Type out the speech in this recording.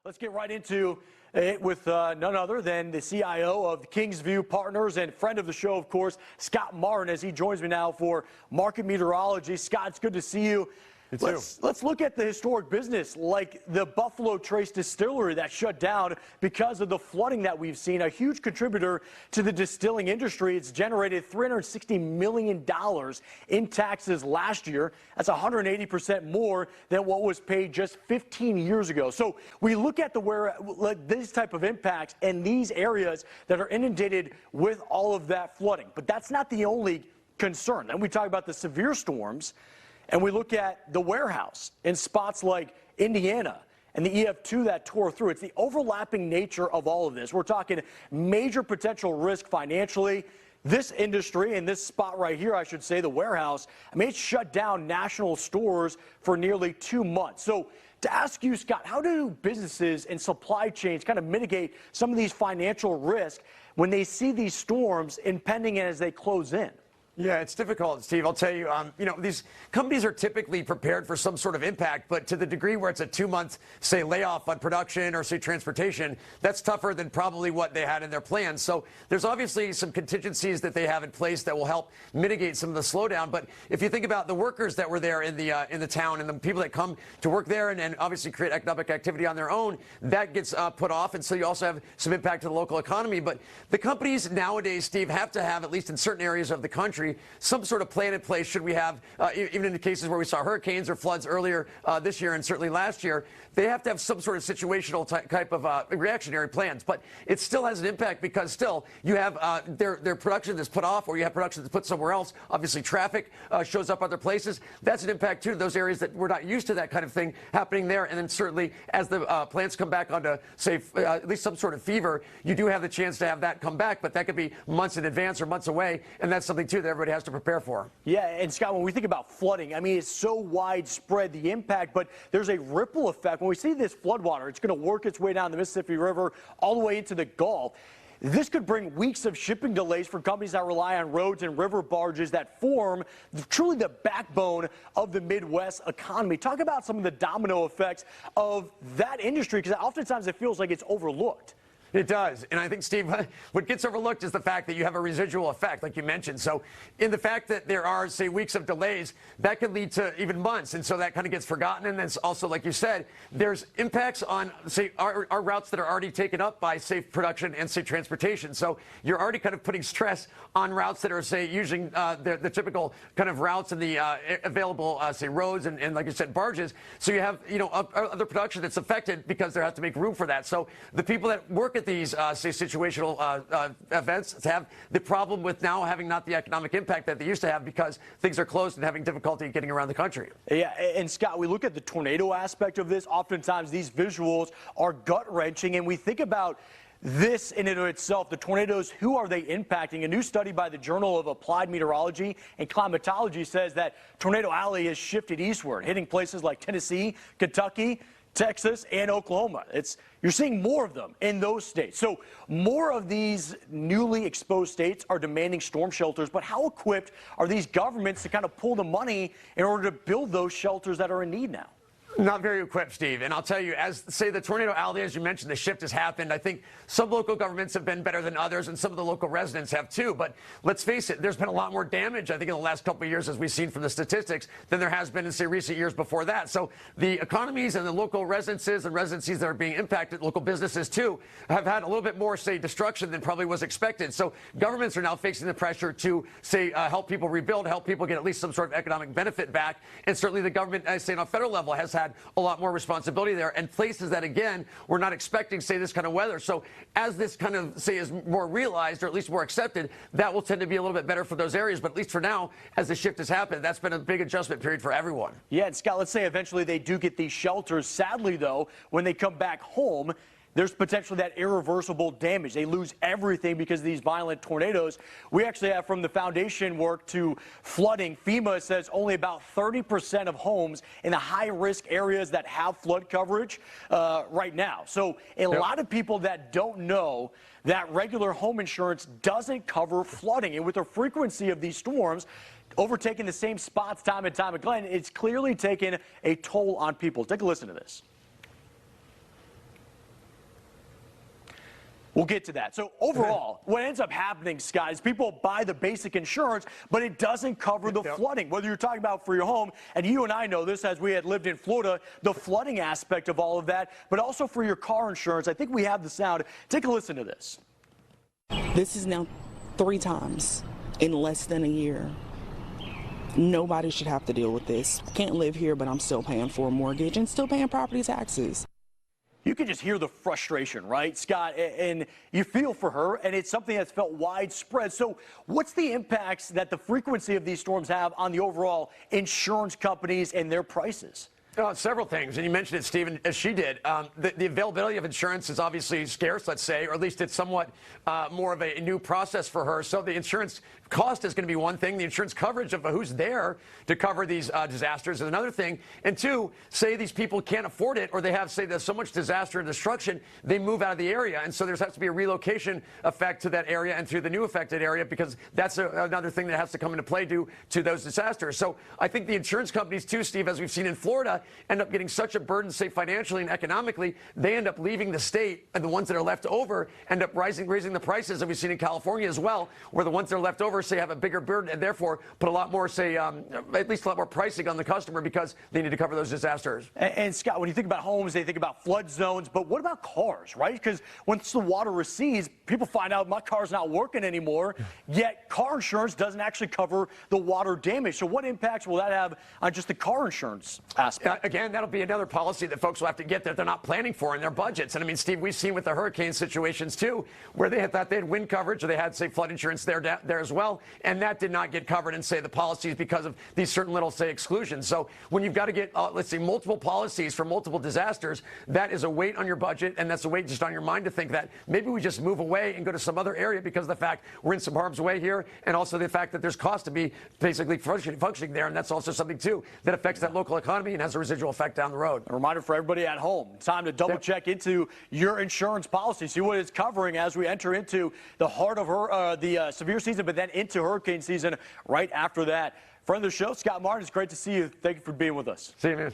Let's get right into it with none other than the CIO of Kingsview Partners and friend of the show, of course, Scott Martin, as he joins me now for Market Meteorology. Scott, it's good to see you. Let's look at the historic business like the Buffalo Trace Distillery that shut down because of the flooding that we've seen, a huge contributor to the distilling industry. It's generated $360 million in taxes last year. That's 180% more than what was paid just 15 years ago. So we look at these type of impacts in these areas that are inundated with all of that flooding. But that's not the only concern. And we talk about the severe storms. And we look at the warehouse in spots like Indiana and the EF2 that tore through. It's the overlapping nature of all of this. We're talking major potential risk financially. This industry, and this spot right here, I should say, the warehouse, I mean, it shut down national stores for nearly 2 months. So to ask you, Scott, how do businesses and supply chains kind of mitigate some of these financial risks when they see these storms impending as they close in? Yeah, it's difficult, Steve. I'll tell you, these companies are typically prepared for some sort of impact, but to the degree where it's a 2-month, say, layoff on production or, say, transportation, that's tougher than probably what they had in their plans. So there's obviously some contingencies that they have in place that will help mitigate some of the slowdown. But if you think about the workers that were there in the town and the people that come to work there and obviously create economic activity on their own, that gets put off. And so you also have some impact to the local economy. But the companies nowadays, Steve, have to have, at least in certain areas of the country, some sort of plan in place should we have, even in the cases where we saw hurricanes or floods earlier this year and certainly last year, they have to have some sort of situational type of reactionary plans. But it still has an impact because still you have their production that's put off or you have production that's put somewhere else. Obviously, traffic shows up other places. That's an impact, too, to those areas that we're not used to that kind of thing happening there. And then certainly as the plants come back onto, say, at least some sort of fever, you do have the chance to have that come back. But that could be months in advance or months away. And that's something, too, that everybody has to prepare for. Yeah, and Scott, when we think about flooding, I mean, it's so widespread, the impact, but there's a ripple effect. When we see this floodwater, it's going to work its way down the Mississippi River all the way into the Gulf. This could bring weeks of shipping delays for companies that rely on roads and river barges that form truly the backbone of the Midwest economy. Talk about some of the domino effects of that industry, because oftentimes it feels like it's overlooked. It does. And I think, Steve, what gets overlooked is the fact that you have a residual effect, like you mentioned. So in the fact that there are, say, weeks of delays, that could lead to even months. And so that kind of gets forgotten. And then also, like you said, there's impacts on, say, our routes that are already taken up by safe production and, say, transportation. So you're already kind of putting stress on routes that are, say, using the typical kind of routes and the available, say, roads and, like you said, barges. So you have, other production that's affected because they have to make room for that. So the people that work at these, say, situational events have the problem with now having not the economic impact that they used to have because things are closed and having difficulty getting around the country. Yeah, and Scott, we look at the tornado aspect of this. Oftentimes these visuals are gut-wrenching, and we think about this in and of itself, the tornadoes, who are they impacting? A new study by the Journal of Applied Meteorology and Climatology says that Tornado Alley has shifted eastward, hitting places like Tennessee, Kentucky, Texas, and Oklahoma. You're seeing more of them in those states. So more of these newly exposed states are demanding storm shelters, but how equipped are these governments to kind of pull the money in order to build those shelters that are in need now? Not very equipped, Steve. And I'll tell you, as, say, the Tornado Alley, as you mentioned, the shift has happened. I think some local governments have been better than others, and some of the local residents have, too. But let's face it, there's been a lot more damage, I think, in the last couple of years, as we've seen from the statistics, than there has been in, say, recent years before that. So the economies and the local residences and residencies that are being impacted, local businesses, too, have had a little bit more, say, destruction than probably was expected. So governments are now facing the pressure to, say, help people rebuild, help people get at least some sort of economic benefit back. And certainly the government, I say, on a federal level, has had a lot more responsibility there, and places that, again, we're not expecting, say, this kind of weather. So as this kind of, say, is more realized, or at least more accepted, that will tend to be a little bit better for those areas. But at least for now, as the shift has happened, that's been a big adjustment period for everyone. Yeah, and Scott, let's say eventually they do get these shelters. Sadly, though, when they come back home, there's potentially that irreversible damage. They lose everything because of these violent tornadoes. We actually have, from the foundation work to flooding, FEMA says only about 30% of homes in the high-risk areas that have flood coverage right now. So a lot of people that don't know that regular home insurance doesn't cover flooding. And with the frequency of these storms, overtaking the same spots time and time again, it's clearly taken a toll on people. Take a listen to this. We'll get to that. So overall, what ends up happening, Scott, is people buy the basic insurance, but it doesn't cover the flooding. Whether you're talking about for your home, and you and I know this as we had lived in Florida, the flooding aspect of all of that, but also for your car insurance. I think we have the sound. Take a listen to this. This is now 3 times in less than a year. Nobody should have to deal with this. Can't live here, but I'm still paying for a mortgage and still paying property taxes. You can just hear the frustration, right, Scott? And you feel for her, and it's something that's felt widespread. So what's the impacts that the frequency of these storms have on the overall insurance companies and their prices? Several things, and you mentioned it, Stephen, as she did. The availability of insurance is obviously scarce, let's say, or at least it's somewhat more of a new process for her. So the insurance cost is going to be one thing. The insurance coverage of who's there to cover these disasters is another thing. And two, say these people can't afford it, or they have, say, there's so much disaster and destruction, they move out of the area. And so there has to be a relocation effect to that area and to the new affected area, because that's another thing that has to come into play due to those disasters. So I think the insurance companies, too, Steve, as we've seen in Florida, end up getting such a burden, say, financially and economically, they end up leaving the state, and the ones that are left over end up raising the prices, that we've seen in California as well, where the ones that are left over, say, have a bigger burden and therefore put a lot more, say, at least a lot more pricing on the customer because they need to cover those disasters. And Scott, when you think about homes, they think about flood zones, but what about cars, right? Because once the water recedes, people find out my car's not working anymore, yet car insurance doesn't actually cover the water damage. So what impacts will that have on just the car insurance aspect? Again, that'll be another policy that folks will have to get that they're not planning for in their budgets. And I mean, Steve, we've seen with the hurricane situations too, where they had thought they had wind coverage, or they had, say, flood insurance there as well, and that did not get covered in, say, the policies because of these certain little, say, exclusions. So when you've got to get, let's say, multiple policies for multiple disasters, that is a weight on your budget, and that's a weight just on your mind to think that maybe we just move away and go to some other area because of the fact we're in some harm's way here, and also the fact that there's cost to be basically functioning there, and that's also something too that affects that local economy and has a residual effect down the road. A reminder for everybody at home, time to double check into your insurance policy, see what it's covering as we enter into the heart of the severe season, but then into hurricane season right after that. Friend of the show, Scott Martin, it's great to see you. Thank you for being with us. See you, man.